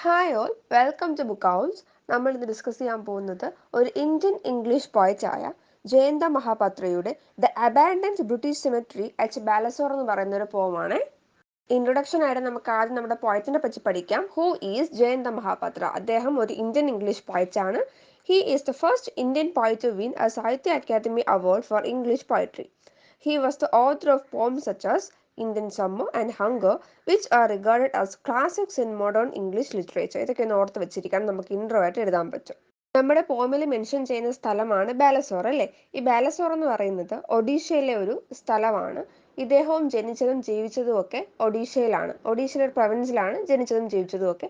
Hi all, welcome to Book Owls. നമ്മൾ ഇന്ന് discuss ചെയ്യാൻ പോകുന്നത് ഒരു ഇന്ത്യൻ ഇംഗ്ലീഷ് പോയറ്റായ ജയന്ത മഹാപാത്രയുടെ the abandoned British cemetery at Balasore എന്ന് പറയുന്ന ഒരു പോമാണ്. ഇൻട്രൊഡക്ഷൻ ആയിട്ട് നമുക്ക് ആദ്യം നമ്മുടെ പോയറ്റിനെ പറ്റി പഠിക്കാം. Who is Jayanta Mahapatra? അദ്ദേഹം ഒരു ഇന്ത്യൻ ഇംഗ്ലീഷ് പോയറ്റാണ്. He is the first Indian poet to win a Sahitya Akademi award for English poetry. He was the author of poems such as Indian Summer and Hunger, which are regarded as classics in modern English literature. ഇതൊക്കെ ഒന്ന് ഓർത്ത് വെച്ചിരിക്കാൻ നമുക്ക് intro ആയിട്ട് എഴുതാൻ പറ്റും. നമ്മുടെ പോമിൽ mention ചെയ്യുന്ന സ്ഥലമാണ് ബാലസോർ അല്ലേ. ഈ ബാലസോർ എന്ന് പറയുന്നത് ഒഡീഷയിലെ ഒരു സ്ഥലമാണ്. ഇദ്ദേഹവും ജനിച്ചതും ജീവിച്ചതും ഒക്കെ ഒഡീഷയിലാണ്. ഒഡീഷയിലെ ഒരു പ്രൊവിൻസിലാണ് ജനിച്ചതും ജീവിച്ചതും ഒക്കെ.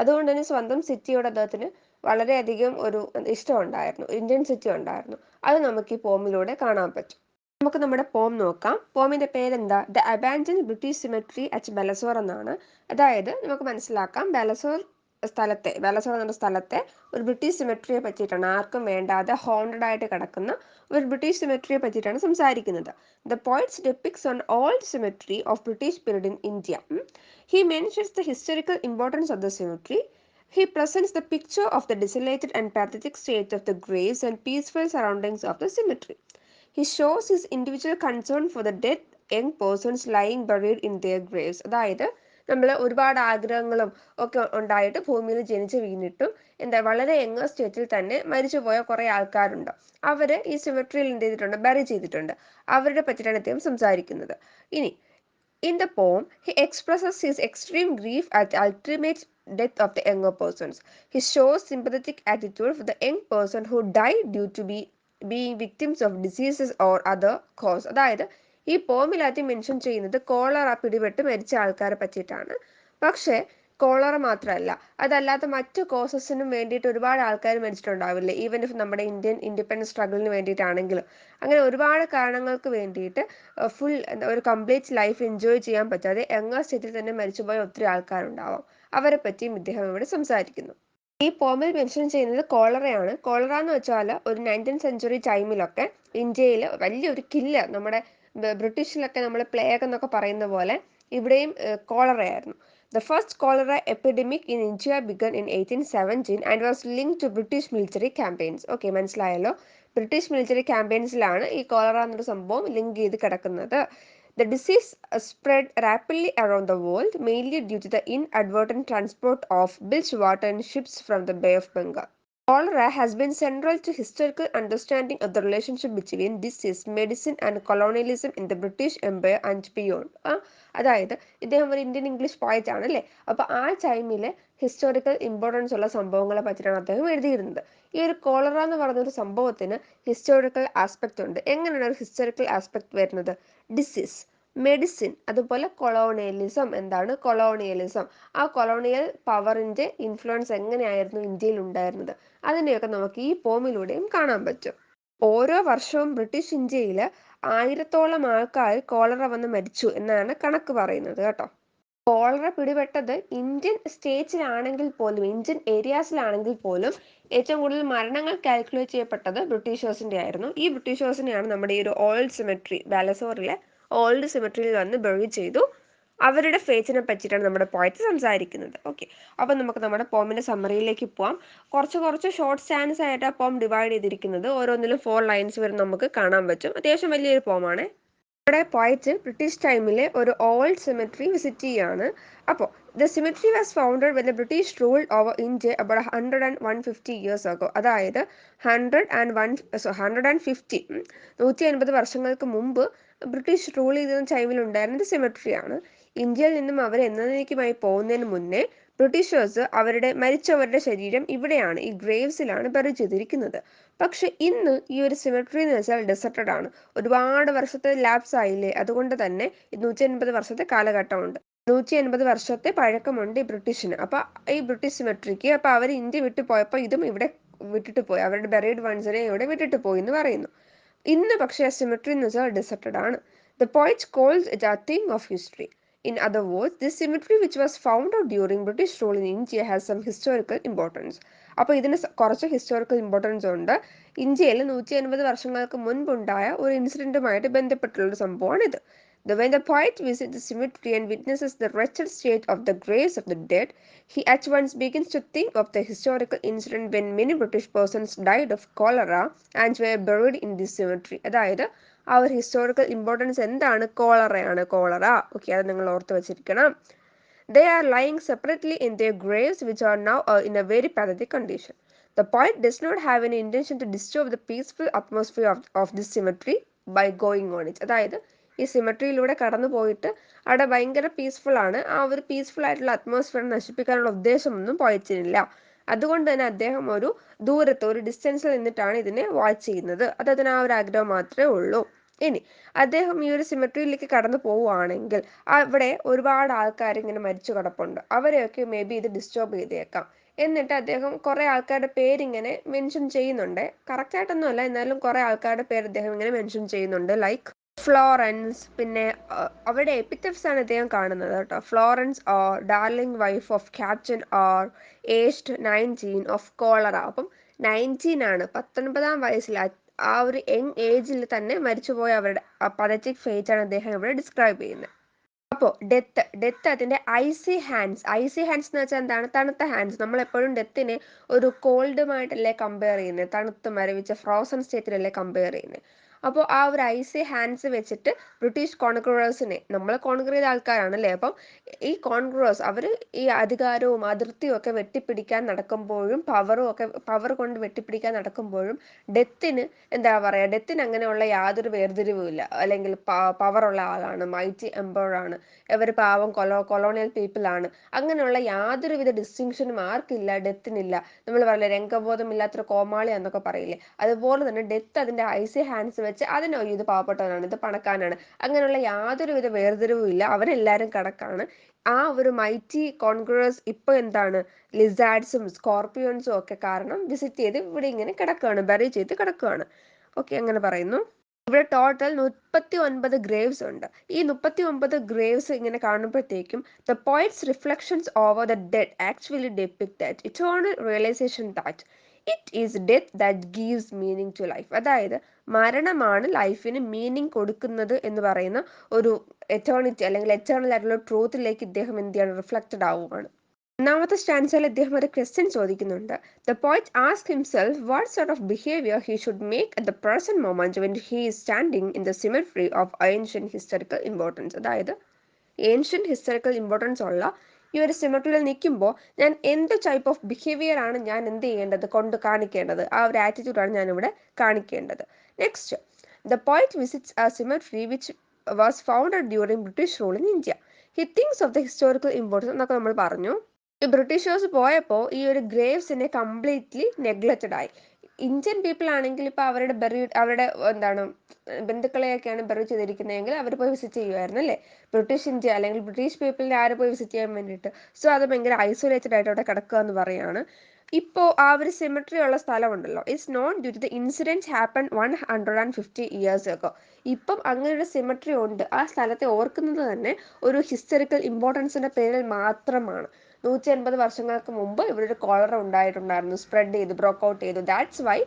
അതുകൊണ്ട് തന്നെ സ്വന്തം സിറ്റിയോട് അദ്ദേഹത്തിന് വളരെയധികം ഒരു ഇഷ്ടമുണ്ടായിരുന്നു, ഇന്ത്യൻ സിറ്റി ഉണ്ടായിരുന്നു. അത് നമുക്ക് ഈ പോമിലൂടെ കാണാൻ പറ്റും. നമുക്ക് നമ്മുടെ പോം നോക്കാം. പോമിന്റെ പേരെന്താ? The abandoned British cemetery at Balasore എന്നാണ്. അതായത് നമുക്ക് മനസ്സിലാക്കാം, ബാലസോർ എന്ന സ്ഥലത്തെ ഒരു ബ്രിട്ടീഷ് സിമെട്രിയെ പറ്റിയിട്ടാണ്, ആർക്കും വേണ്ടാതെ ഹോണ്ടഡ് ആയിട്ട് കിടക്കുന്ന ഒരു ബ്രിട്ടീഷ് സിമെട്രിയെ പറ്റിയിട്ടാണ് സംസാരിക്കുന്നത്. The poet's depicts on old cemetery of British period in India. He mentions the historical importance of the cemetery. He presents the picture of the desolated and pathetic state of the graves and peaceful surroundings of the cemetery. He shows his individual concern for the dead young persons lying buried in their graves. അതായത് നമ്മൾ ഒരുപാട് ആഗ്രഹങ്ങളും ഒക്കെ ഉണ്ടായിട്ട് ഭൂമിയിൽ ജനിച്ചു വീണിട്ടും വളരെ younger സ്റ്റേറ്റിൽ തന്നെ മരിച്ചുപോയ കുറേ ആൾക്കാരുണ്ട്. അവര് ഈ സിമെട്രിയിൽ എന്ത് ചെയ്തിട്ടുണ്ട്? ബറി ചെയ്തിട്ടുണ്ട്. അവരുടെ പറ്റിയിട്ടാണ് അദ്ദേഹം സംസാരിക്കുന്നത്. ഇനി in the poem, he expresses his extreme grief at the ultimate death of the younger persons. He shows sympathetic attitude for the young person who died due to being victims of diseases or other cause. അതായത് ഈ പോമിൽ ആദ്യം mention ചെയ്യുന്നത് cholera പിടിപെട്ട് മരിച്ച ആൾക്കാരെ പറ്റിയിട്ടാണ്. പക്ഷേ cholera മാത്രമല്ല, അതല്ലാത്ത മറ്റു കോസസിനും വേണ്ടിയിട്ട് ഒരുപാട് ആൾക്കാർ മരിച്ചിട്ടുണ്ടാവില്ലേ, ഈവൻ ഇഫ് നമ്മുടെ ഇന്ത്യൻ ഇൻഡിപെൻഡൻസ് സ്ട്രഗിളിന് വേണ്ടിയിട്ടാണെങ്കിലും. അങ്ങനെ ഒരുപാട് കാരണങ്ങൾക്ക് വേണ്ടിയിട്ട് ഫുൾ ഒരു കംപ്ലീറ്റ് ലൈഫ് എൻജോയ് ചെയ്യാൻ പറ്റാതെ യങ്ങർ സ്റ്റേറ്റിൽ തന്നെ മരിച്ചുപോയ ഒത്തിരി ആൾക്കാരുണ്ടാവാം. അവരെ പറ്റിയും ഇദ്ദേഹം ഇവിടെ സംസാരിക്കുന്നു. ഈ പോമിൽ മെൻഷൻ ചെയ്യുന്നത് കോളറയാണ്. കോളറ എന്ന് വെച്ചാൽ ഒരു 19th സെഞ്ചുറി ടൈമിലൊക്കെ ഇന്ത്യയിൽ വലിയൊരു കില്ലർ, നമ്മുടെ ബ്രിട്ടീഷിലൊക്കെ നമ്മൾ പ്ലേഗ് എന്നൊക്കെ പറയുന്ന പോലെ ഇവിടെയും കോളറയായിരുന്നു. The first cholera epidemic in India began in 1817 and was linked to British military campaigns. Okay, മനസ്സിലായല്ലോ. ബ്രിട്ടീഷ് മിലിറ്ററി ക്യാമ്പയിൻസിലാണ് ഈ കോളറ എന്നൊരു സംഭവം ലിങ്ക് ചെയ്ത് കിടക്കുന്നത്. The disease spread rapidly around the world, mainly due to the inadvertent transport of bilge water in ships from the Bay of Bengal. Cholera has been central to historical understanding of the relationship between disease, medicine and colonialism in the British Empire and beyond. അതായത് ഇദ്ദേഹം ഒരു Indian English poet ആണ് അല്ലേ. അപ്പോൾ ആ ടൈമിലെ historical importance ഉള്ള സംഭവങ്ങളെ പറ്റിയാണ് അദ്ദേഹം എഴുതിയിരുന്നത്. ഈ ഒരു കോളറ എന്ന് പറയുന്ന ഒരു സംഭവത്തിന് ഹിസ്റ്റോറിക്കൽ ആസ്പെക്റ്റ് ഉണ്ട്. എങ്ങനെയാണ് ഒരു ഹിസ്റ്റോറിക്കൽ ആസ്പെക്ട് വരുന്നത്? ഡിസീസ്, മെഡിസിൻ, അതുപോലെ കൊളോണിയലിസം. എന്താണ് കൊളോണിയലിസം? ആ കൊളോണിയൽ പവറിന്റെ ഇൻഫ്ലുവൻസ് എങ്ങനെയായിരുന്നു ഇന്ത്യയിൽ ഉണ്ടായിരുന്നത്, അതിനെയൊക്കെ നമുക്ക് ഈ പോമിലൂടെയും കാണാൻ പറ്റും. ഓരോ വർഷവും ബ്രിട്ടീഷ് ഇന്ത്യയിൽ 1000-ഓളം ആൾക്കാർ കോളറ വന്ന് മരിച്ചു എന്നാണ് കണക്ക് പറയുന്നത് കേട്ടോ. കോളറ പിടിപെട്ടത് ഇന്ത്യൻ സ്റ്റേറ്റ്സിലാണെങ്കിൽ പോലും, ഇന്ത്യൻ ഏരിയാസിലാണെങ്കിൽ പോലും ഏറ്റവും കൂടുതൽ മരണങ്ങൾ കാൽക്കുലേറ്റ് ചെയ്യപ്പെട്ടത് ബ്രിട്ടീഷേഴ്സിന്റെ ആയിരുന്നു. ഈ ബ്രിട്ടീഷേഴ്സിനെയാണ് നമ്മുടെ ഈ ഒരു ഓൾഡ് സിമെട്രി, ബാലസോറിലെ ഓൾഡ് സിമെട്രിയിൽ വന്ന് ബറി ചെയ്തു. അവരുടെ ഫേറ്റിനെ പറ്റിയിട്ടാണ് നമ്മുടെ പോയറ്റ് സംസാരിക്കുന്നത്. ഓക്കെ, അപ്പം നമുക്ക് നമ്മുടെ പോമിന്റെ സമ്മറിയിലേക്ക് പോവാം. കുറച്ച് ഷോർട്ട് സ്റ്റാൻഡ്സ് ആയിട്ട് ആ പോം ഡിവൈഡ് ചെയ്തിരിക്കുന്നത്. ഓരോന്നിലും 4 ലൈൻസ് വരെ നമുക്ക് കാണാൻ പറ്റും. അത്യാവശ്യം വലിയൊരു പോമാണ്. നമ്മുടെ പോയറ്റ് ബ്രിട്ടീഷ് ടൈമിലെ ഒരു ഓൾഡ് സിമെട്രി വിസിറ്റ് ചെയ്യാണ്. അപ്പോൾ the symmetry was founded when the British ruled over India about 150 years ago. അതായത് 150 വർഷങ്ങൾക്ക് മുമ്പ് ബ്രിട്ടീഷ് റൂൾ ചെയ്തിരുന്ന ടൈമിലുണ്ടായിരുന്ന സിമെട്രിയാണ്. ഇന്ത്യയിൽ നിന്നും അവർ എന്നേക്കുമായി പോകുന്നതിന് മുന്നേ ബ്രിട്ടീഷേഴ്സ് മരിച്ചവരുടെ ശരീരം ഇവിടെയാണ്, ഈ ഗ്രേവ്സിലാണ് ബറി ചെയ്തിരിക്കുന്നത്. പക്ഷെ ഇന്ന് ഈ ഒരു സിമെട്രി എന്ന് വെച്ചാൽ ഡെസർട്ടഡ് ആണ്. ഒരുപാട് വർഷത്തെ ലാപ്സ് ആയില്ലേ, അതുകൊണ്ട് തന്നെ 150 വർഷത്തെ കാലഘട്ടമുണ്ട്. 150 വർഷത്തെ പഴക്കമുണ്ട് ഈ ബ്രിട്ടീഷിന്. അപ്പൊ ഈ ബ്രിട്ടീഷ് സിമെട്രിക്ക് അപ്പൊ അവർ ഇന്ത്യ വിട്ടു പോയപ്പോൾ ഇതും ഇവിടെ വിട്ടിട്ട് പോയി, അവരുടെ ബറീഡ് വൺസിനെ ഇവിടെ വിട്ടിട്ട് പോയി എന്ന് പറയുന്നു. ഇന്ന് പക്ഷേ സിമെട്രി എന്ന് വെച്ചാൽ ഡെസർട്ടഡ് ആണ്. The poet calls it a thing of history. In other words, this cemetery which was founded during British rule in India has some historical importance. അപ്പോൾ ഇതിന് കുറച്ച് ഹിസ്റ്റോറിക്കൽ ഇമ്പോർട്ടൻസ് ഉണ്ട്. ഇന്ത്യയിൽ 150 വർഷങ്ങൾക്ക് മുൻപുണ്ടായ ഒരു ഇൻസിഡൻറ്റുമായിട്ട് ബന്ധപ്പെട്ടുള്ളൊരു സംഭവമാണിത്. When the poet visits the cemetery and witnesses the wretched state of the graves of the dead, he at once begins to think of the historical incident when many British persons died of cholera and were buried in this cemetery. അതായത് ആ ഒരു historical importance എന്താണ്? കോളറയാണ്. Cholera. Okay, അത് നിങ്ങൾ ഓർത്ത് വെച്ചിരിക്കണം. They are lying separately in their graves, which are now in a very pathetic condition. The poet does not have any intention to disturb the peaceful atmosphere of this cemetery by going on it. അതായത് ഈ സിമെട്രിയിലൂടെ കടന്നു പോയിട്ട് അവിടെ ഭയങ്കര peaceful ആണ്, ആ ഒരു peaceful ആയിട്ടുള്ള അറ്റ്മോസ്ഫിയർ നശിപ്പിക്കാനുള്ള ഉദ്ദേശമൊന്നും പോയറ്റിനില്ല. അതുകൊണ്ട് തന്നെ അദ്ദേഹം ഒരു ദൂരത്ത്, ഒരു ഡിസ്റ്റൻസിൽ നിന്നിട്ടാണ് ഇതിനെ വാച്ച് ചെയ്യുന്നത്. അദ്ദേഹത്തിന് ആ ഒരു ആഗ്രഹം മാത്രമേ ഉള്ളൂ. ഇനി അദ്ദേഹം ഈ ഒരു സിമെട്രിയിലേക്ക് കടന്നു പോവുകയാണെങ്കിൽ അവിടെ ഒരുപാട് ആൾക്കാർ ഇങ്ങനെ മരിച്ചു കിടപ്പുണ്ട്, അവരെയൊക്കെ മേ ബി ഇത് ഡിസ്റ്റർബ് ചെയ്തേക്കാം. എന്നിട്ട് അദ്ദേഹം കുറേ ആൾക്കാരുടെ പേരിങ്ങനെ മെൻഷൻ ചെയ്യുന്നുണ്ട്. കറക്റ്റായിട്ടൊന്നും അല്ല, എന്നാലും കുറേ ആൾക്കാരുടെ പേര് അദ്ദേഹം ഇങ്ങനെ മെൻഷൻ ചെയ്യുന്നുണ്ട്. ലൈക്ക് ഫ്ലോറൻസ്, പിന്നെ അവിടെ എപ്പിറ്റഫ്സ് ആണ് അദ്ദേഹം കാണുന്നത് കേട്ടോ. Florence or darling wife of captain or aged 19 of cholera. അപ്പം 19 ആണ്, 19 വയസ്സിൽ, ആ ഒരു യങ് ഏജിൽ തന്നെ മരിച്ചുപോയ അവരുടെ പതറ്റിക് ഫേറ്റ് ആണ് അദ്ദേഹം ഇവിടെ ഡിസ്ക്രൈബ് ചെയ്യുന്നത്. അപ്പോൾ ഡെത്ത് അതിൻ്റെ ഐസി ഹാൻഡ്സ് എന്ന് വെച്ചാൽ എന്താണ്? തണുത്ത ഹാൻഡ്സ്. നമ്മളെപ്പോഴും ഡെത്തിനെ ഒരു കോൾഡുമായിട്ടല്ലേ കമ്പയർ ചെയ്യുന്നത്, തണുത്ത് മരവിച്ച ഫ്രോസൺ സ്റ്റേറ്റിലല്ലേ കമ്പയർ ചെയ്യുന്നത്. അപ്പോൾ ആ ഒരു ഐസി ഹാൻഡ്സ് വെച്ചിട്ട് ബ്രിട്ടീഷ് കോൺക്രേഴ്സിനെ, നമ്മൾ കോൺക്രീ ചെയ്ത ആൾക്കാരാണല്ലേ, അപ്പം ഈ കോൺക്രേഴ്സ് അവർ ഈ അധികാരവും അതിർത്തിയും ഒക്കെ വെട്ടിപ്പിടിക്കാൻ നടക്കുമ്പോഴും, പവർ കൊണ്ട് വെട്ടിപ്പിടിക്കാൻ നടക്കുമ്പോഴും ഡെത്തിന് എന്താ പറയുക, ഡെത്തിന് അങ്ങനെയുള്ള യാതൊരു വേർതിരിവുമില്ല. അല്ലെങ്കിൽ പവറുള്ള ആളാണ്, മൈറ്റി എംപറാണ്, ഇവർ പാവം കൊളോണിയൽ പീപ്പിൾ ആണ്, അങ്ങനെയുള്ള യാതൊരുവിധ ഡിസ്റ്റിങ്ഷനും ആർക്കില്ല, ഡെത്തിനില്ല. നമ്മൾ പറയില്ലേ രംഗബോധമില്ലാത്തൊരു കോമാളി എന്നൊക്കെ പറയില്ലേ, അതുപോലെ തന്നെ ഡെത്ത് അതിൻ്റെ ഐസി ഹാൻഡ്സ് വെച്ച് അതിനോ ഇത് പാവപ്പെട്ടവനാണ്, ഇത് പണക്കാരനാണ്, അങ്ങനെയുള്ള യാതൊരുവിധ വേർതിരിവും ഇല്ല, അവരെല്ലാവരും കണക്കാണ്. ആ ഒരു മൈറ്റി കോൺഗ്രസ് ഇപ്പോൾ എന്താണ്, ലിസാർഡ്സും സ്കോർപ്പിയോൺസും ഒക്കെ കാരണം വിസിറ്റ് ചെയ്ത് ഇവിടെ ഇങ്ങനെ കിടക്കുകയാണ്, ബറി ചെയ്ത് കിടക്കുകയാണ്. ഓക്കെ, അങ്ങനെ പറയുന്നു. ഇവിടെ ടോട്ടൽ 39 ഗ്രേവ്സ് ഉണ്ട്. ഈ 39 ഗ്രേവ്സ് ഇങ്ങനെ കാണുമ്പോഴത്തേക്കും the poet's reflections over the dead actually depict that eternal realization that it is death that gives meaning to life. അതായത് മരണമാണ് ലൈഫിന് മീനിങ് കൊടുക്കുന്നത് എന്ന് പറയുന്ന ഒരു എറ്റേണിറ്റി അല്ലെങ്കിൽ എറ്റേണൽ ആയിട്ടുള്ള ട്രൂത്തിലേക്ക് ഇദ്ദേഹം എന്ത് ചെയ്യാണ്, റിഫ്ലക്റ്റഡ് ആവുകയാണ്. ഒന്നാമത്തെ സ്റ്റാൻസയിൽ ഇദ്ദേഹം ഒരു ക്വസ്റ്റ്യൻ ചോദിക്കുന്നുണ്ട്. The poet ask himself what sort of behaviour he should make at the present moment when he is standing in the symmetry of ancient historical importance. അതായത് ഏൻഷ്യന്റ് ഹിസ്റ്റോറിക്കൽ ഇമ്പോർട്ടൻസ് ഉള്ള ഈ ഒരു സിമെട്രിയിൽ നിൽക്കുമ്പോൾ ഞാൻ എന്ത് ടൈപ്പ് ഓഫ് ബിഹേവിയർ ആണ് ഞാൻ എന്ത് ചെയ്യേണ്ടത്, കൊണ്ട് കാണിക്കേണ്ടത്, ആ ഒരു ആറ്റിറ്റ്യൂഡാണ് ഞാനിവിടെ കാണിക്കേണ്ടത്. Next, the poet visits A symmetry which was founded during British rule in India. He things of the historical importance എന്നൊക്കെ നമ്മൾ പറഞ്ഞു. ഈ ബ്രിട്ടീഷേഴ്സ് പോയപ്പോൾ ഈ ഒരു ഗ്രേവ്സിനെ കംപ്ലീറ്റ്ലി നെഗ്ലക്റ്റഡ് ആയി. ഇന്ത്യൻ പീപ്പിൾ ആണെങ്കിൽ ഇപ്പോൾ അവരുടെ എന്താണ് ബന്ധുക്കളെയൊക്കെയാണ് ബെറി ചെയ്തിരിക്കുന്നതെങ്കിൽ അവർ പോയി വിസിറ്റ് ചെയ്യുമായിരുന്നു അല്ലേ. ബ്രിട്ടീഷ് ഇന്ത്യ അല്ലെങ്കിൽ ബ്രിട്ടീഷ് പീപ്പിളിനെ ആരെ പോയി വിസിറ്റ് ചെയ്യാൻ വേണ്ടിയിട്ട്. സോ അത് ഭയങ്കര ഐസൊലേറ്റഡ് ആയിട്ട് അവിടെ കിടക്കുക എന്ന് പറയുകയാണ്. ഇപ്പോൾ ആ ഒരു സിമെട്രി ഉള്ള സ്ഥലമുണ്ടല്ലോ, it's not due to the incident happen 150 years ago. ഇപ്പം അങ്ങനെ ഒരു സിമെട്രി ഉണ്ട്, ആ സ്ഥലത്തെ ഓർക്കുന്നത് തന്നെ ഒരു ഹിസ്റ്ററിക്കൽ ഇമ്പോർട്ടൻസിൻ്റെ പേരിൽ മാത്രമാണ്. 180 വർഷങ്ങൾക്ക് മുമ്പ് ഇവിടെ ഒരു കോളറ ഉണ്ടായിട്ടുണ്ടായിരുന്നു, സ്പ്രെഡ് ചെയ്തു, ബ്രോക്ക് ഔട്ട് ചെയ്തു. ദാറ്റ്സ് വൈ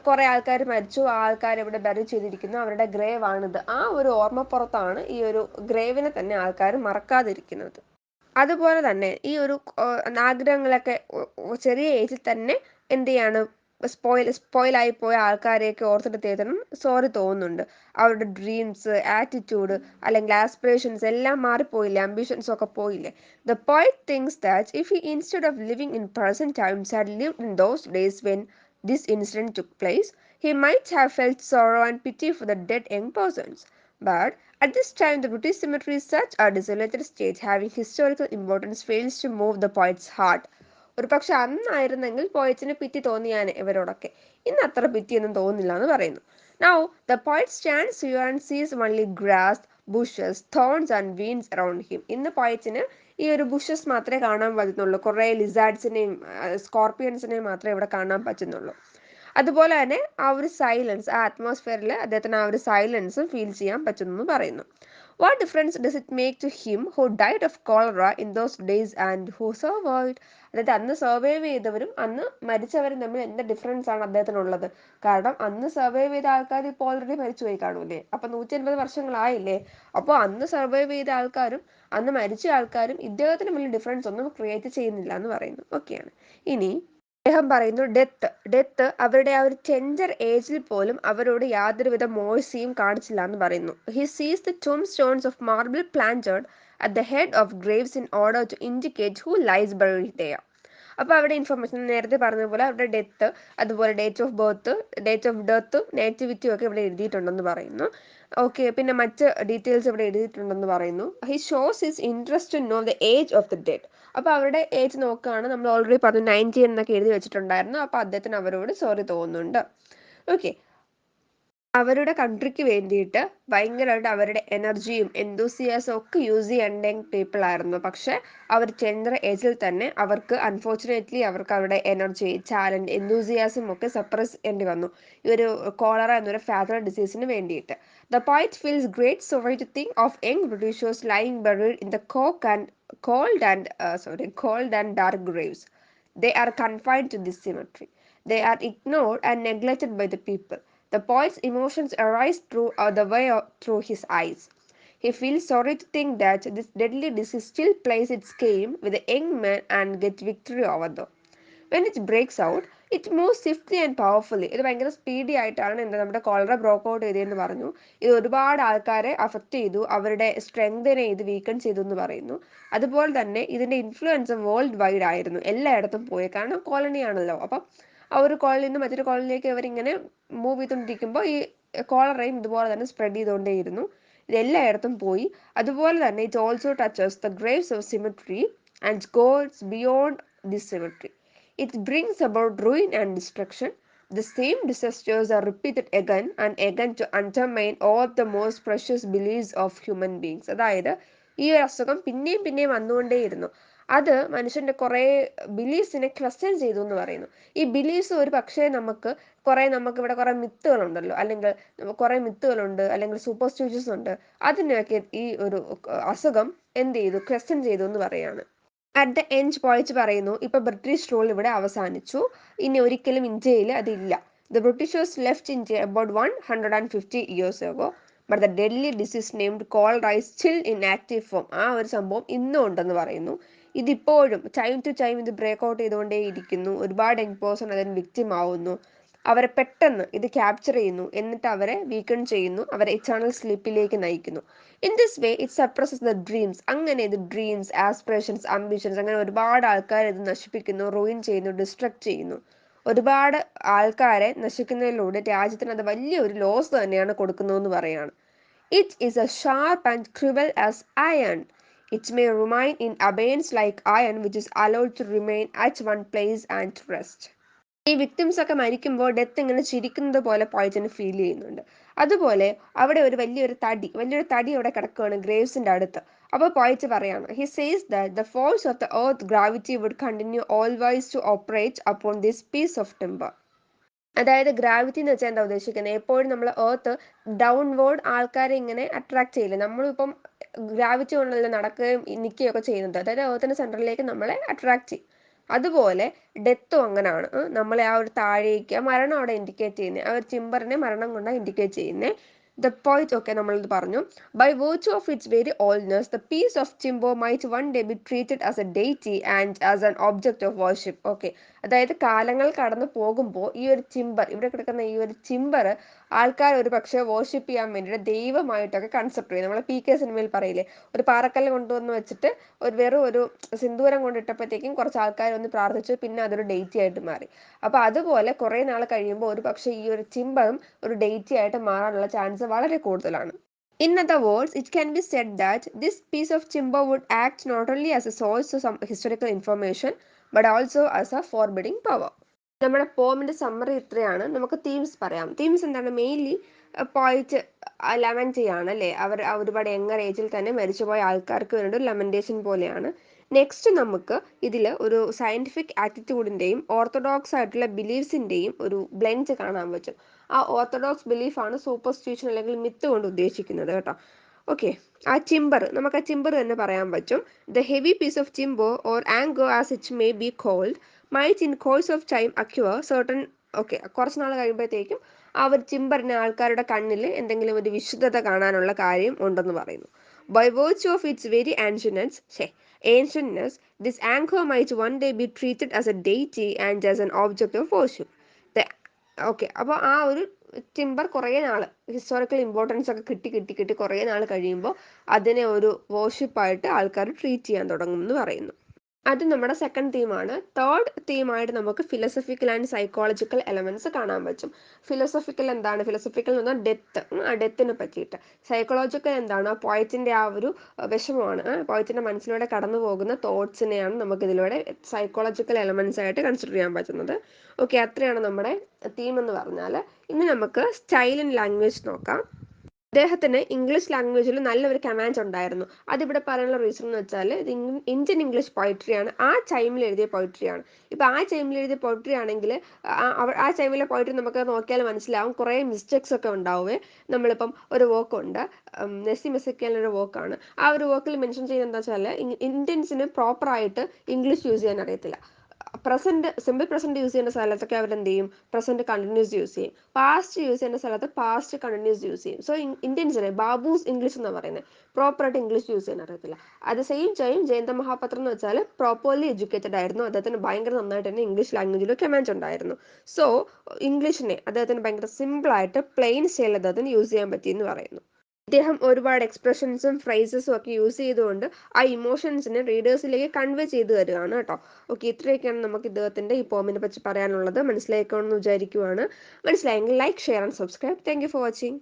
കുറേ ആൾക്കാർ മരിച്ചു, ആ ആൾക്കാർ ഇവിടെ ബറി ചെയ്തിരിക്കുന്നു, അവരുടെ ഗ്രേവ് ആണിത്. ആ ഒരു ഓർമ്മപ്പുറത്താണ് ഈ ഒരു ഗ്രേവിനെ തന്നെ ആൾക്കാർ മറക്കാതിരിക്കുന്നത്. അതുപോലെ തന്നെ ഈ ഒരു ആഗ്രഹങ്ങളൊക്കെ ചെറിയ ഏജിൽ തന്നെ എന്ത് ചെയ്യാണ്, സ്പോയിലായി പോയ ആൾക്കാരെയൊക്കെ ഓർത്തിട്ട് തേതനും സോറി തോന്നുന്നുണ്ട്. അവരുടെ ഡ്രീംസ്, ആറ്റിറ്റ്യൂഡ് അല്ലെങ്കിൽ ആസ്പിറേഷൻസ് എല്ലാം മാറിപ്പോയില്ലേ, അംബിഷൻസ് ഒക്കെ പോയില്ലേ. The poet things that if he instead of living in present times had lived in those days when this incident took place, he might have felt sorrow and pity for the dead young persons. But at this time, the British cemetery is such a desolated state, having historical importance, fails to move the poet's heart. ഒരു പക്ഷെ അന്നായിരുന്നെങ്കിൽ പോയറ്റിന് പിറ്റി തോന്നിയാനെ ഇവരോടൊക്കെ. ഇന്ന് അത്ര പിറ്റിയൊന്നും തോന്നില്ല എന്ന് പറയുന്നു. Now, the poet stands here and sees only grass, bushes, thorns and weeds around him. ഇന്ന് പോയറ്റിന് ഈ ഒരു ബുഷസ് മാത്രമേ കാണാൻ പറ്റുന്നുള്ളൂ, കുറേ ലിസാർഡ്സിനെയും സ്കോർപ്പിയൻസിനെയും മാത്രമേ ഇവിടെ കാണാൻ പറ്റുന്നുള്ളൂ. അതുപോലെ തന്നെ ആ ഒരു സൈലൻസ്, ആ അറ്റ്മോസ്ഫിയറിൽ അദ്ദേഹത്തിന് ആ ഒരു സൈലൻസും ഫീൽ ചെയ്യാൻ പറ്റുന്നു എന്ന് പറയുന്നു. What difference does it make to him who died of cholera in those days and who survived? അതായത് അന്ന് സർവൈവ് ചെയ്തവരും അന്ന് മരിച്ചവരും തമ്മിൽ എന്ത് ഡിഫറൻസ് ആണ് അദ്ദേഹത്തിനുള്ളത്? കാരണം അന്ന് സർവൈവ് ചെയ്ത ആൾക്കാർ ഇപ്പോൾ ഓൾറെഡി മരിച്ചുപോയി കാണൂലേ? അപ്പൊ 150 വർഷങ്ങളായില്ലേ? അപ്പോൾ അന്ന് സർവൈവ് ചെയ്ത ആൾക്കാരും അന്ന് മരിച്ച ആൾക്കാരും ഇദ്ദേഹത്തിന് വലിയ ഡിഫറൻസ് ഒന്നും ക്രിയേറ്റ് ചെയ്യുന്നില്ല എന്ന് പറയുന്നു. ഓക്കെയാണ്. ഇനി അദ്ദേഹം പറയുന്നു ഡെത്ത് അവരുടെ ആ ഒരു ടെൻഡർ ഏജിൽ പോലും അവരോട് യാതൊരുവിധ മോഴ്സിയും കാണിച്ചില്ല എന്ന് പറയുന്നു. He sees the tomb stones of marble planted at the head of graves in order to indicate who lies buried there. അപ്പോൾ അവിടെ ഇൻഫർമേഷൻ നേരത്തെ പറഞ്ഞതുപോലെ അവരുടെ ഡെത്ത്, അതുപോലെ ഡേറ്റ് ഓഫ് ഡെത്തും നേറ്റിവിറ്റിയും ഒക്കെ ഇവിടെ എഴുതിയിട്ടുണ്ടെന്ന് പറയുന്നു. ഓക്കെ, പിന്നെ മറ്റ് ഡീറ്റെയിൽസ് ഇവിടെ എഴുതിയിട്ടുണ്ടെന്ന് പറയുന്നു. He shows his interest to know the age of the dead. അപ്പോൾ അവരുടെ ഏജ് നോക്കുകയാണ്. നമ്മൾ ഓൾറെഡി പറഞ്ഞു 90 എന്നൊക്കെ എഴുതി വെച്ചിട്ടുണ്ടായിരുന്നു. അപ്പോൾ അദ്ദേഹത്തിന് അവരോട് സോറി തോന്നുന്നുണ്ട്. ഓക്കെ, അവരുടെ കൺട്രിക്ക് വേണ്ടിയിട്ട് ഭയങ്കരമായിട്ട് അവരുടെ എനർജിയും എന്തൂസിയാസും ഒക്കെ യൂസ് ചെയ്യേണ്ട പീപ്പിൾ ആയിരുന്നു. പക്ഷെ അവർ ടെൻഡർ ഏജിൽ തന്നെ അവർക്ക് അൺഫോർച്ചുനേറ്റ്ലി അവർക്ക് അവരുടെ എനർജി, ടാലന്റ്, എന്തൂസിയാസും ഒക്കെ സപ്രസ് ചെയ്യേണ്ടി വന്നു ഈ ഒരു കോളറ എന്നൊരു ഫാറ്റൽ ഡിസീസിന് വേണ്ടിയിട്ട്. The poet feels great sorry to think of young Britishers lying buried in the cold and dark graves. They are confined to this cemetery. They are ignored and neglected by the people. The poet's emotions arise through his eyes. He feels sorry to think that this deadly disease still plays its game with the young man and gets victory over them. When it breaks out, it moves swiftly and powerfully. ഇത് ഭയങ്കര speedy ആയിട്ടാണ് നമ്മുടെ cholera ബ്രോക്ക് out ചെയ്തതെന്ന് പറഞ്ഞു. ഇത് ഒരുപാട് ആൾക്കാരെ affect ചെയ്തു, അവരുടെ സ്ട്രെങ്തിനെ ഇത് വീക്കൺ ചെയ്തു എന്ന് പറയുന്നു. അതുപോലെ തന്നെ ഇതിന്റെ ഇൻഫ്ലുവൻസ് വേൾഡ് വൈഡ് ആയിരുന്നു, എല്ലായിടത്തും പോയി. കാരണം കോളനി ആണല്ലോ. അപ്പം ആ ഒരു കോളനിയിൽ നിന്ന് മറ്റൊരു കോളനിയിലേക്ക് അവരിങ്ങനെ മൂവ് ചെയ്തുകൊണ്ടിരിക്കുമ്പോൾ ഈ കോളറയും ഇതുപോലെ തന്നെ സ്പ്രെഡ് ചെയ്തുകൊണ്ടേയിരുന്നു. ഇത് എല്ലായിടത്തും പോയി. അതുപോലെ തന്നെ it also touches the Graves of symmetry and goes beyond this symmetry. It brings about ruin and destruction. The same disasters are repeated again and again to undermine all the most precious beliefs of human beings. അതായത് ഈ ഒരു അസുഖം പിന്നെയും പിന്നെയും വന്നുകൊണ്ടേയിരുന്നു. അത് മനുഷ്യന്റെ കുറേ ബിലീഫ്സിനെ question ചെയ്തു എന്ന് പറയുന്നു. ഈ ബിലീഫ്സ് ഒരു പക്ഷേ നമുക്ക് ഇവിടെ കുറേ മിത്തുകളുണ്ടല്ലോ, അല്ലെങ്കിൽ കുറേ മിത്തുകളുണ്ട്, അല്ലെങ്കിൽ സൂപ്പർസ്റ്റിഷ്യസ് ഉണ്ട്. അതിനെയൊക്കെ ഈ ഒരു അസുഖം എന്ത് ചെയ്തു, ക്വസ്റ്റ്യൻ ചെയ്തു എന്ന് പറയാണ്. അറ്റ് ദ എൻഡ് പോയിച്ച് പറയുന്നു, ഇപ്പൊ ബ്രിട്ടീഷ് റൂൾ ഇവിടെ അവസാനിച്ചു, ഇനി ഒരിക്കലും ഇന്ത്യയിൽ അതില്ല. The Britishers left India about 150 years ago, but the deadly disease named cholera is still in active form. ആ ഒരു സംഭവം ഇന്നും ഉണ്ടെന്ന് പറയുന്നു. ഇതിപ്പോഴും ടൈം ടു ടൈം ഇത് ബ്രേക്ക് ഔട്ട് ചെയ്തുകൊണ്ടേ ഇരിക്കുന്നു. ഒരുപാട് യങ് പേഴ്സൺ അതിന് വിക്റ്റിം ആവുന്നു. അവരെ പെട്ടെന്ന് ഇത് ക്യാപ്ചർ ചെയ്യുന്നു, എന്നിട്ട് അവരെ വീക്കൺ ചെയ്യുന്നു, അവരെ ഇറ്റേണൽ സ്ലീപ്പിലേക്ക് നയിക്കുന്നു. In this way it suppresses the dreams. അങ്ങനെ ഇത് ഡ്രീംസ്, ആസ്പിറേഷൻസ്, അംബിഷൻസ്, അങ്ങനെ ഒരുപാട് ആൾക്കാരെ ഇത് നശിപ്പിക്കുന്നു, റൂയിൻ ചെയ്യുന്നു, ഡിസ്ട്രക്ട് ചെയ്യുന്നു. ഒരുപാട് ആൾക്കാരെ നശിക്കുന്നതിലൂടെ രാജ്യത്തിന് അത് വലിയൊരു ലോസ് തന്നെയാണ് കൊടുക്കുന്നതെന്ന് പറയാണ്. It is a sharp and cruel as iron. It may remain in abeyance like iron, which is allowed to remain at one place and rest. ഈ വിക്ടിംസ് ഒക്കെ മരിക്കുമ്പോൾ ഡെത്ത് ഇങ്ങനെ ചിരിക്കുന്നത് പോലെ പോയിറ്റിന് ഫീൽ ചെയ്യുന്നുണ്ട്. അതുപോലെ അവിടെ ഒരു വലിയൊരു തടി അവിടെ കിടക്കുകയാണ് ഗ്രേവ്സിന്റെ അടുത്ത്. അപ്പോൾ പോയിറ്റ് പറയാണ്, he says that the force of the earth gravity would continue always to operate upon this piece of timber. അതായത് ഗ്രാവിറ്റി എന്ന് വെച്ചാൽ എന്താ ഉദ്ദേശിക്കുന്നത്, എപ്പോഴും നമ്മൾ എർത്ത് ഡൗൺവേർഡ് ആൾക്കാരെ ഇങ്ങനെ അട്രാക്ട് ചെയ്യില്ല. നമ്മളിപ്പം ഗ്രാവിറ്റി കൊണ്ടല്ല നടക്കുകയും നിൽക്കുകയൊക്കെ ചെയ്യുന്നത്, അതായത് എർത്തിന്റെ സെൻറ്ററിലേക്ക് നമ്മളെ അട്രാക്ട് ചെയ്യും. അതുപോലെ ഡെത്തും അങ്ങനെയാണ്, നമ്മളെ ആ ഒരു താഴേക്ക് മരണം അവിടെ ഇൻഡിക്കേറ്റ് ചെയ്യുന്നത്, ആ ഒരു ടിമ്പറിനെ മരണം കൊണ്ടാണ് ഇൻഡിക്കേറ്റ് ചെയ്യുന്നത്. The point, okay, നമ്മളിത് പറഞ്ഞു. By virtue of its very oldness, the piece of timber might one day be treated as a deity and as an object of worship. Okay, അതായത് കാലങ്ങൾ കടന്നു പോകുമ്പോൾ ഈ ഒരു ടിമ്പർ, ഇവിടെ കിടക്കുന്ന ഈ ഒരു ടിമ്പർ ആൾക്കാർ ഒരു പക്ഷേ വർഷിപ്പ് ചെയ്യാൻ വേണ്ടിയിട്ട് ദൈവമായിട്ടൊക്കെ കൺസെപ്റ്റ് ചെയ്യും. നമ്മളെ PK സിനിമയിൽ പറയില്ലേ, ഒരു പാറക്കല്ല് കൊണ്ടുവന്ന് വെച്ചിട്ട് വെറും ഒരു സിന്ദൂരം കൊണ്ടിട്ടപ്പോഴത്തേക്കും കുറച്ച് ആൾക്കാർ ഒന്ന് പ്രാർത്ഥിച്ചു, പിന്നെ അതൊരു ഡെയ്റ്റി ആയിട്ട് മാറി. അപ്പോൾ അതുപോലെ കുറേ നാൾ കഴിയുമ്പോൾ ഒരു പക്ഷേ ഈ ഒരു ടിമ്പറും ഒരു ഡെയ്റ്റി ആയിട്ട് മാറാനുള്ള ചാൻസ് വളരെ കൂടുതലാണ്. In other words, it can be said that this piece of timber would act not only as a source of some historical information but also as a forbidding power. നമ്മുടെ പോമിന്റെ summary ഇത്രയാണ്. നമുക്ക് themes പറയാം. Themes എന്താണ്? Mainly പോയിറ്റ് lemon ചെയ്യാണ് അല്ലേ, അവർ ഒരുപാട് younger ഏജിൽ തന്നെ മരിച്ചുപോയ ആൾക്കാർക്ക് വേണ്ടി ഒരു ലെമൻറ്റേഷൻ പോലെയാണ്. നെക്സ്റ്റ് നമുക്ക് ഇതിൽ ഒരു സയൻറ്റിഫിക് ആറ്റിറ്റ്യൂഡിൻ്റെയും ഓർത്തഡോക്സ് ആയിട്ടുള്ള ബിലീഫ്സിൻ്റെയും ഒരു ബ്ലെൻഡ് കാണാൻ പറ്റും. ആ ഓർത്തഡോക്സ് ബിലീഫാണ് സൂപ്പർസ്റ്റിഷൻ അല്ലെങ്കിൽ മിത്ത് കൊണ്ട് ഉദ്ദേശിക്കുന്നത് കേട്ടോ. ഓക്കെ, ആ ചിമ്പർ, നമുക്ക് ആ ചിമ്പർ തന്നെ പറയാൻ പറ്റും. The heavy piece of timber or anchor as it may be called might in course of time occur certain. Okay, കുറച്ച് നാൾ കഴിയുമ്പോഴത്തേക്കും ആ ഒരു ചിമ്പറിന് ആൾക്കാരുടെ കണ്ണിൽ എന്തെങ്കിലും ഒരു വിശുദ്ധത കാണാനുള്ള കാര്യം ഉണ്ടെന്ന് പറയുന്നു. By virtue of its very ancientness, this anchor might one day be treated as a deity and as an object of worship. Okay, അപ്പോൾ ആ ഒരു ടിമ്പർ കുറേ നാൾ ഹിസ്റ്റോറിക്കൽ ഇമ്പോർട്ടൻസ് ഒക്കെ കിട്ടി കിട്ടി കിട്ടി കുറേ നാൾ കഴിയുമ്പോൾ അതിനെ ഒരു വർഷിപ്പായിട്ട് ആൾക്കാർ ട്രീറ്റ് ചെയ്യാൻ തുടങ്ങും എന്ന് പറയുന്നു. അത് നമ്മുടെ സെക്കൻഡ് തീമാണ്. തേർഡ് തീമായിട്ട് നമുക്ക് ഫിലോസഫിക്കൽ ആൻഡ് സൈക്കോളജിക്കൽ എലമെന്റ്സ് കാണാൻ പറ്റും. ഫിലോസഫിക്കൽ എന്താണ്? ഫിലോസഫിക്കൽ എന്ന് പറഞ്ഞാൽ ഡെത്ത്, ആ ഡെത്തിനെ പറ്റിയിട്ട്. സൈക്കോളജിക്കൽ എന്താണ്? പോയറ്റിന്റെ ആ ഒരു വിഷമമാണ്, പോയറ്റിന്റെ മനസ്സിലൂടെ കടന്നു പോകുന്ന തോട്ട്സിനെയാണ് നമുക്ക് ഇതിലൂടെ സൈക്കോളജിക്കൽ എലമെന്റ്സ് ആയിട്ട് കൺസിഡർ ചെയ്യാൻ പറ്റുന്നത്. ഓക്കെ, അത്രയാണ് നമ്മുടെ തീം എന്ന് പറഞ്ഞാൽ. ഇനി നമുക്ക് സ്റ്റൈൽ ആൻഡ് ലാംഗ്വേജ് നോക്കാം. അദ്ദേഹത്തിന് ഇംഗ്ലീഷ് ലാംഗ്വേജിൽ നല്ലൊരു കമാൻഡ് ഉണ്ടായിരുന്നു. അതിവിടെ പറയാനുള്ള റീസൺ എന്ന് വെച്ചാൽ ഇത് ഇന്ത്യൻ ഇംഗ്ലീഷ് പോയിട്രിയാണ്, ആ ടൈമിൽ എഴുതിയ പോയിട്രിയാണ്. ഇപ്പം ആ ടൈമിൽ എഴുതിയ പോയിട്രി ആണെങ്കിൽ ആ ടൈമിലെ പോയിട്രി നമുക്ക് നോക്കിയാൽ മനസ്സിലാവും കുറേ മിസ്റ്റേക്സ് ഒക്കെ ഉണ്ടാവുമേ. നമ്മളിപ്പം ഒരു വോക്കുണ്ട്, നെസ്സി മെസ്സിക്കലിൻ്റെ വോക്കാണ്. ആ ഒരു വോക്കിൽ മെൻഷൻ ചെയ്യുന്നത് എന്താ വെച്ചാൽ ഇന്ത്യൻസിന് പ്രോപ്പറായിട്ട് ഇംഗ്ലീഷ് യൂസ് ചെയ്യാൻ അറിയത്തില്ല. പ്രസന്റ്, സിമ്പിൾ പ്രസന്റ് യൂസ് ചെയ്യുന്ന സ്ഥലത്തൊക്കെ അവരെന്ത് ചെയ്യും? പ്രസന്റ് കണ്ടിന്യൂസ് യൂസ് ചെയ്യും. പാസ്റ്റ് യൂസ് ചെയ്യുന്ന സ്ഥലത്ത് പാസ്റ്റ് കണ്ടിന്യൂസ് യൂസ് ചെയ്യും. സോ ഇന്ത്യൻസിനെ ബാബൂസ് ഇംഗ്ലീഷ് എന്നാണ് പറയുന്നത്, പ്രോപ്പറായിട്ട് ഇംഗ്ലീഷ് യൂസ് ചെയ്യാൻ അറിയത്തില്ല. At the same time Jayanta Mahapatra എന്ന് വെച്ചാൽ പ്രോപ്പർലി എഡ്യൂക്കേറ്റഡ് ആയിരുന്നു, അദ്ദേഹത്തിന് ഭയങ്കര നന്നായിട്ട് തന്നെ ഇംഗ്ലീഷ് ലാംഗ്വേജിൽ കമാൻഡ് ഉണ്ടായിരുന്നു. സോ ഇംഗ്ലീഷിനെ അദ്ദേഹത്തിന് ഭയങ്കര സിമ്പിളായിട്ട് പ്ലെയിൻ സ്റ്റൈൽ അദ്ദേഹത്തിന് യൂസ് ചെയ്യാൻ പറ്റിയെന്ന് പറയുന്നു. ഇദ്ദേഹം ഒരുപാട് എക്സ്പ്രഷൻസും ഫ്രേസസും ഒക്കെ യൂസ് ചെയ്തുകൊണ്ട് ആ ഇമോഷൻസിനെ റീഡേഴ്സിലേക്ക് കൺവേ ചെയ്തു തരികയാണ് കേട്ടോ. ഓക്കെ, ഇത്രയൊക്കെയാണ് നമുക്ക് ഇദ്ദേഹത്തിൻ്റെ ഈ പോമിനെ പറ്റി പറയാനുള്ളത്. മനസ്സിലായിക്കോണമെന്ന് വിചാരിക്കുവാണ്. മനസ്സിലായെങ്കിൽ like, share and subscribe. Thank you for watching.